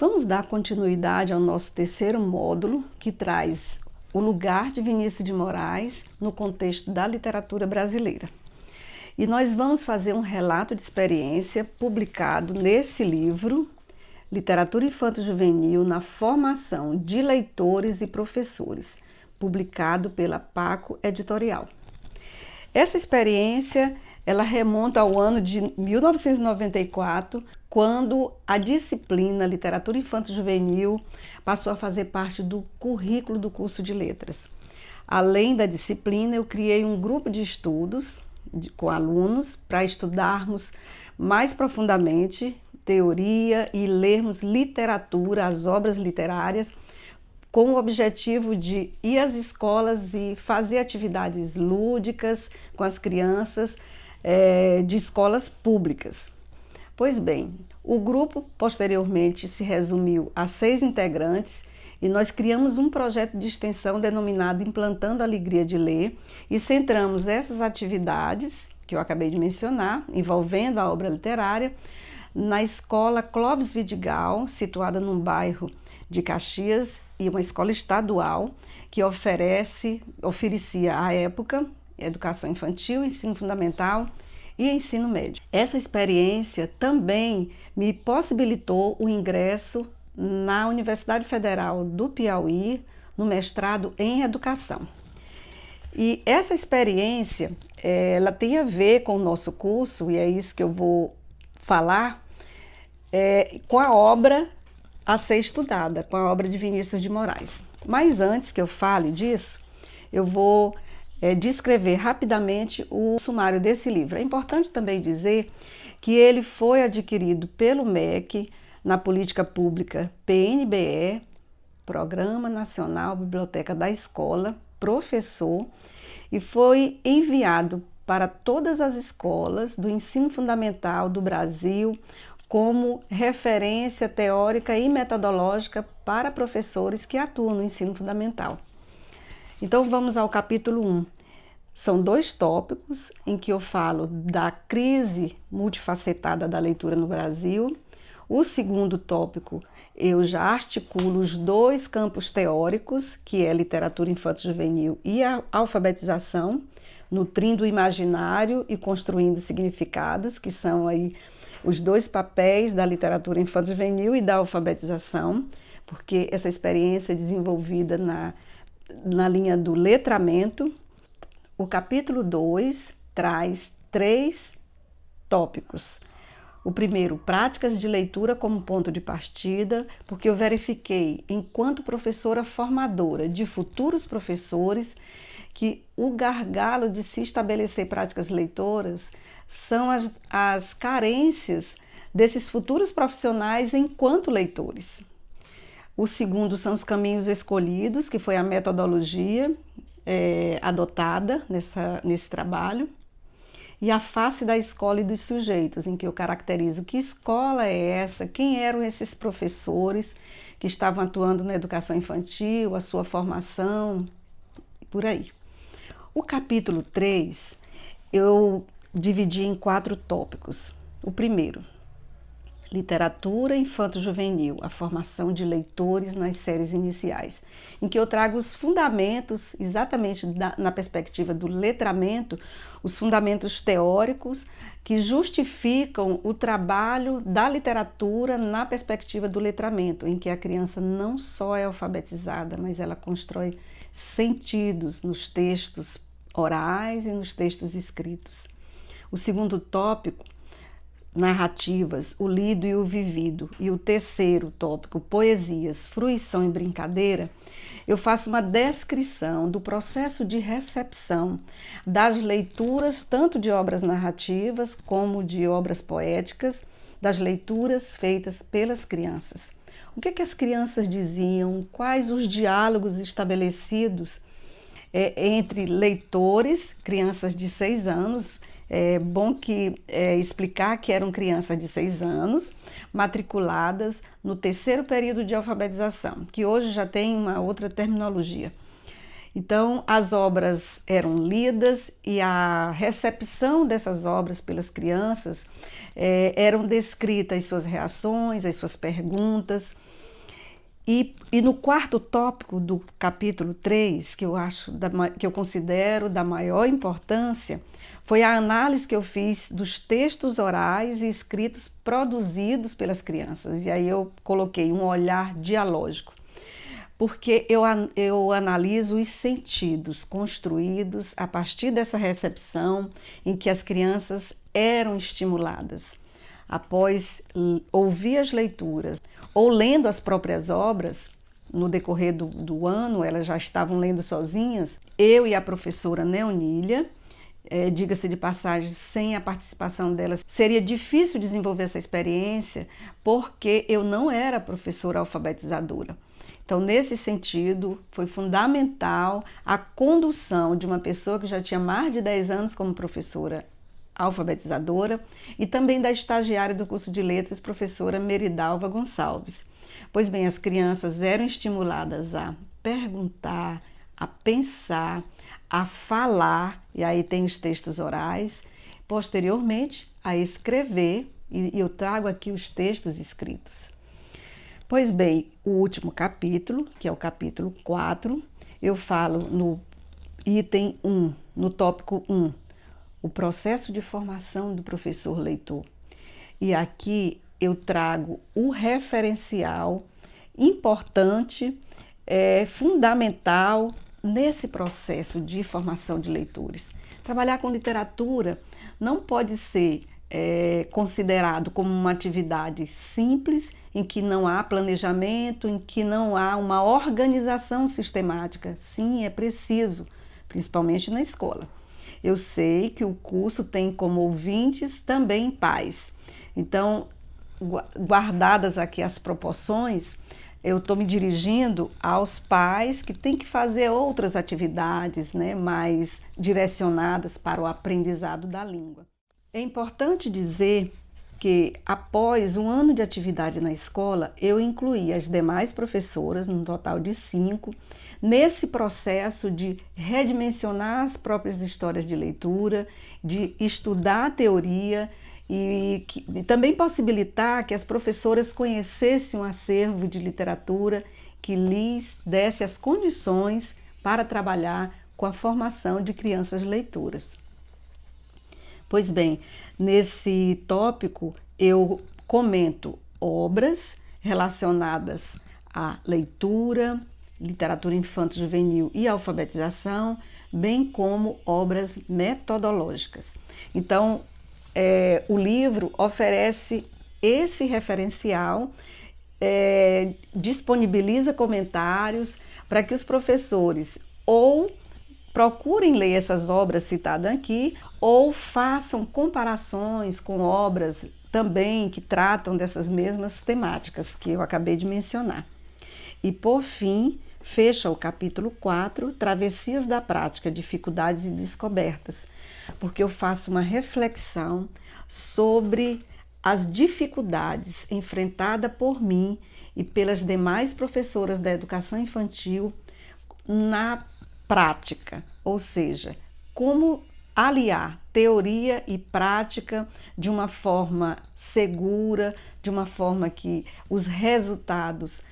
Vamos dar continuidade ao nosso terceiro módulo, que traz o lugar de Vinícius de Moraes no contexto da literatura brasileira. E nós vamos fazer um relato de experiência publicado nesse livro, Literatura Infanto-Juvenil na Formação de Leitores e Professores, publicado pela Paco Editorial. Essa experiência ela remonta ao ano de 1994, quando a disciplina Literatura Infanto-Juvenil passou a fazer parte do currículo do curso de letras. Além da disciplina, eu criei um grupo de estudos com alunos para estudarmos mais profundamente teoria e lermos literatura, as obras literárias, com o objetivo de ir às escolas e fazer atividades lúdicas com as crianças de escolas públicas. Pois bem, o grupo posteriormente se resumiu a 6 integrantes e nós criamos um projeto de extensão denominado Implantando a Alegria de Ler e centramos essas atividades que eu acabei de mencionar, envolvendo a obra literária, na escola Clóvis Vidigal, situada num bairro de Caxias, e uma escola estadual que oferecia à época educação infantil, ensino fundamental e ensino médio. Essa experiência também me possibilitou o ingresso na Universidade Federal do Piauí, no mestrado em educação. E essa experiência, ela tem a ver com o nosso curso, e é isso que eu vou falar, com a obra a ser estudada, com a obra de Vinícius de Moraes. Mas antes que eu fale disso, eu vou descrever rapidamente o sumário desse livro. É importante também dizer que ele foi adquirido pelo MEC na política pública PNBE, Programa Nacional Biblioteca da Escola, professor, e foi enviado para todas as escolas do ensino fundamental do Brasil como referência teórica e metodológica para professores que atuam no ensino fundamental. Então vamos ao capítulo 1. São 2 tópicos em que eu falo da crise multifacetada da leitura no Brasil. O segundo tópico, eu já articulo os 2 campos teóricos, que é literatura infanto-juvenil e a alfabetização, nutrindo o imaginário e construindo significados, que são aí os 2 papéis da literatura infanto-juvenil e da alfabetização, porque essa experiência é desenvolvida na linha do letramento. O capítulo 2 traz 3 tópicos. O primeiro, práticas de leitura como ponto de partida, porque eu verifiquei, enquanto professora formadora de futuros professores, que o gargalo de se estabelecer práticas leitoras são as carências desses futuros profissionais enquanto leitores. O segundo são os caminhos escolhidos, que foi a metodologia adotada nesse trabalho. E a face da escola e dos sujeitos, em que eu caracterizo que escola é essa, quem eram esses professores que estavam atuando na educação infantil, a sua formação, por aí. O capítulo 3 eu dividi em 4 tópicos. O primeiro, literatura infanto-juvenil, a formação de leitores nas séries iniciais, em que eu trago os fundamentos, exatamente na perspectiva do letramento, os fundamentos teóricos que justificam o trabalho da literatura na perspectiva do letramento, em que a criança não só é alfabetizada, mas ela constrói sentidos nos textos orais e nos textos escritos. O segundo tópico, narrativas, o lido e o vivido. E o terceiro tópico, poesias, fruição e brincadeira, eu faço uma descrição do processo de recepção das leituras, tanto de obras narrativas como de obras poéticas, das leituras feitas pelas crianças. O que as crianças diziam, quais os diálogos estabelecidos entre leitores, crianças de 6 anos, é bom explicar que eram crianças de 6 anos, matriculadas no 3º período de alfabetização, que hoje já tem uma outra terminologia. Então, as obras eram lidas e a recepção dessas obras pelas crianças eram descritas as suas reações, as suas perguntas. E no quarto tópico do capítulo 3, que eu considero da maior importância, foi a análise que eu fiz dos textos orais e escritos produzidos pelas crianças. E aí eu coloquei um olhar dialógico, porque eu analiso os sentidos construídos a partir dessa recepção em que as crianças eram estimuladas. Após ouvir as leituras ou lendo as próprias obras, no decorrer do ano, elas já estavam lendo sozinhas, eu e a professora Neonília, diga-se de passagem, sem a participação delas, seria difícil desenvolver essa experiência, porque eu não era professora alfabetizadora. Então, nesse sentido, foi fundamental a condução de uma pessoa que já tinha mais de 10 anos como professora alfabetizadora e também da estagiária do curso de letras, professora Meridalva Gonçalves. Pois bem, as crianças eram estimuladas a perguntar, a pensar, a falar, e aí tem os textos orais, posteriormente a escrever, e eu trago aqui os textos escritos. Pois bem, o último capítulo, que é o capítulo 4, eu falo no item 1, no tópico 1, o processo de formação do professor leitor. E aqui eu trago o referencial importante, fundamental nesse processo de formação de leitores. Trabalhar com literatura não pode ser considerado como uma atividade simples, em que não há planejamento, em que não há uma organização sistemática. Sim, é preciso, principalmente na escola. Eu sei que o curso tem como ouvintes também pais. Então, guardadas aqui as proporções, eu estou me dirigindo aos pais que têm que fazer outras atividades, né, mais direcionadas para o aprendizado da língua. É importante dizer que, após um ano de atividade na escola, eu incluí as demais professoras, num total de 5, nesse processo de redimensionar as próprias histórias de leitura, de estudar a teoria e também possibilitar que as professoras conhecessem um acervo de literatura que lhes desse as condições para trabalhar com a formação de crianças leitoras. Pois bem, nesse tópico eu comento obras relacionadas à leitura, literatura infanto-juvenil e alfabetização, bem como obras metodológicas. Então, o livro oferece esse referencial, disponibiliza comentários para que os professores ou procurem ler essas obras citadas aqui ou façam comparações com obras também que tratam dessas mesmas temáticas que eu acabei de mencionar. E, por fim, fecha o capítulo 4, Travessias da Prática, Dificuldades e Descobertas, porque eu faço uma reflexão sobre as dificuldades enfrentadas por mim e pelas demais professoras da educação infantil na prática, ou seja, como aliar teoria e prática de uma forma segura, de uma forma que os resultados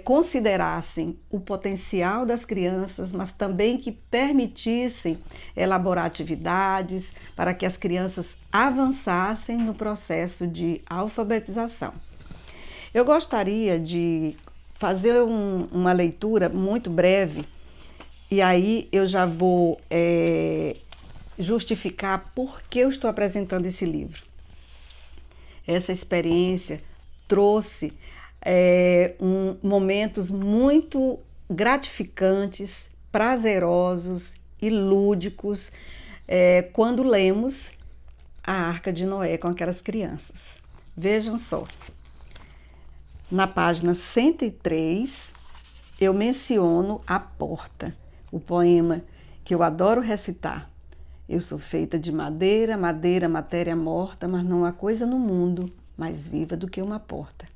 considerassem o potencial das crianças, mas também que permitissem elaborar atividades para que as crianças avançassem no processo de alfabetização. Eu gostaria de fazer uma leitura muito breve e aí eu já vou justificar por que eu estou apresentando esse livro. Essa experiência trouxe momentos muito gratificantes, prazerosos e lúdicos quando lemos a Arca de Noé com aquelas crianças. Vejam só, na página 103 eu menciono a porta, o poema que eu adoro recitar. Eu sou feita de madeira, madeira, matéria morta, mas não há coisa no mundo mais viva do que uma porta.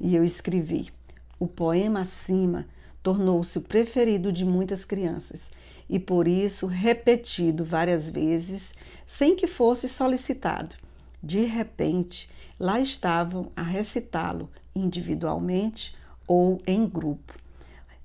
E eu escrevi: o poema acima tornou-se o preferido de muitas crianças e por isso repetido várias vezes sem que fosse solicitado. De repente, lá estavam a recitá-lo individualmente ou em grupo.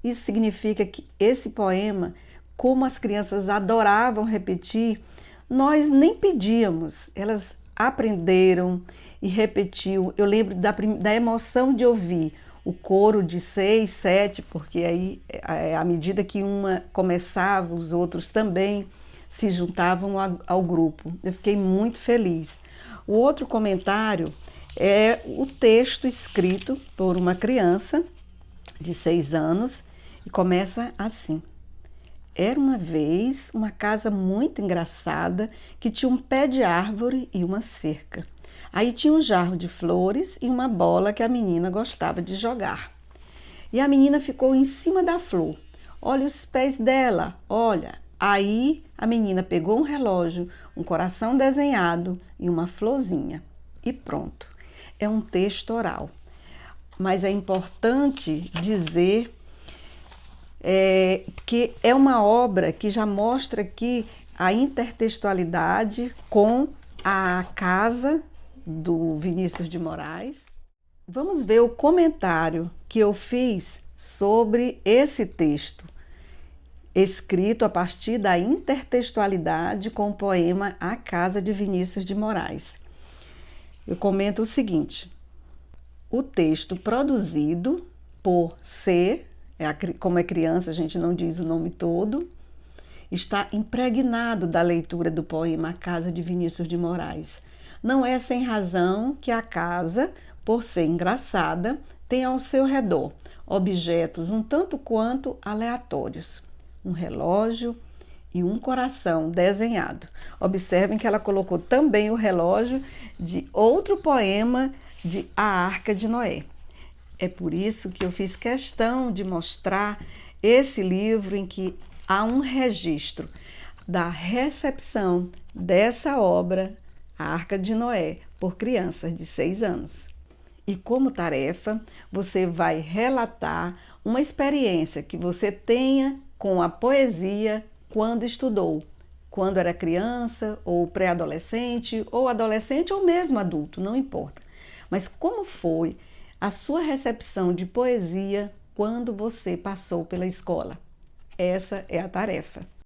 Isso significa que esse poema, como as crianças adoravam repetir, nós nem pedíamos, elas aprenderam e repetiam. Eu lembro da emoção de ouvir o coro de 6, 7, porque aí, à medida que uma começava, os outros também se juntavam ao grupo. Eu fiquei muito feliz. O outro comentário é o texto escrito por uma criança de 6 anos e começa assim. Era uma vez uma casa muito engraçada que tinha um pé de árvore e uma cerca. Aí tinha um jarro de flores e uma bola que a menina gostava de jogar. E a menina ficou em cima da flor. Olha os pés dela, olha. Aí a menina pegou um relógio, um coração desenhado e uma florzinha. E pronto. É um texto oral. Mas é importante dizer que é uma obra que já mostra aqui a intertextualidade com a casa do Vinícius de Moraes. Vamos ver o comentário que eu fiz sobre esse texto, escrito a partir da intertextualidade com o poema A Casa de Vinícius de Moraes. Eu comento o seguinte: o texto produzido por C, como é criança, a gente não diz o nome todo, está impregnado da leitura do poema A Casa de Vinícius de Moraes. Não é sem razão que a casa, por ser engraçada, tem ao seu redor objetos um tanto quanto aleatórios. Um relógio e um coração desenhado. Observem que ela colocou também o relógio de outro poema de A Arca de Noé. É por isso que eu fiz questão de mostrar esse livro em que há um registro da recepção dessa obra, A Arca de Noé, por crianças de 6 anos. E como tarefa, você vai relatar uma experiência que você tenha com a poesia quando estudou, quando era criança, ou pré-adolescente, ou adolescente, ou mesmo adulto, não importa. Mas como foi a sua recepção de poesia quando você passou pela escola? Essa é a tarefa.